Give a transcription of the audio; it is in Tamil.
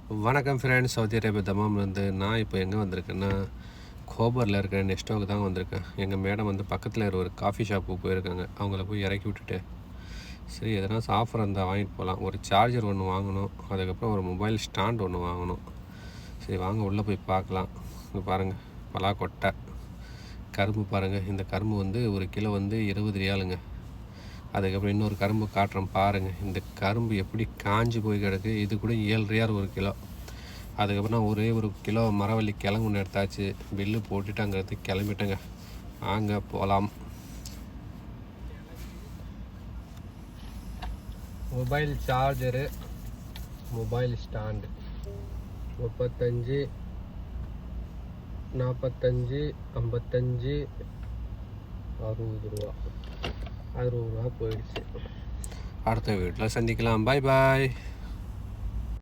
வணக்கம் ஃப்ரெண்ட்ஸ். சவுதி அரேபியா தமாம்லேருந்து நான் இப்போ எங்கே வந்திருக்கேன்னா, கோபரில் இருக்கிற நெஸ்டோவுக்கு தான் வந்திருக்கேன். எங்கள் மேடம் வந்து பக்கத்தில் இருக்கிற ஒரு காஃபி ஷாப்புக்கு போயிருக்காங்க. அவங்கள போய் இறக்கி விட்டுட்டு, சரி எதனா ஆஃபர் இருந்தால் வாங்கிட்டு போகலாம். ஒரு சார்ஜர் ஒன்று வாங்கணும், அதுக்கப்புறம் ஒரு மொபைல் ஸ்டாண்ட் ஒன்று வாங்கணும். சரி வாங்க உள்ளே போய் பார்க்கலாம். இங்கே பாருங்கள், பலாக்கொட்டை கரும்பு பாருங்கள். இந்த கரும்பு வந்து ஒரு கிலோ வந்து 20 ரியாலுங்க. அதுக்கப்புறம் இன்னொரு கரும்பு காட்டுறோம் பாருங்கள். இந்த கரும்பு எப்படி காஞ்சி போய் கிடக்கு. இது கூட 7 ரியால் ஒரு கிலோ. அதுக்கப்புறம் ஒரே ஒரு கிலோ மரவள்ளி கிழங்கு ஒன்று எடுத்தாச்சு. பில்லு போட்டுட்டு அங்கே கிளம்பிட்டேங்க. அங்கே போகலாம். மொபைல் சார்ஜரு, மொபைல் ஸ்டாண்டு 35, 45, 55, 60 ரூபா. 60 ரூபா போயிடுச்சு. அடுத்த வீட்டில் சந்திக்கலாம். பாய் பாய்.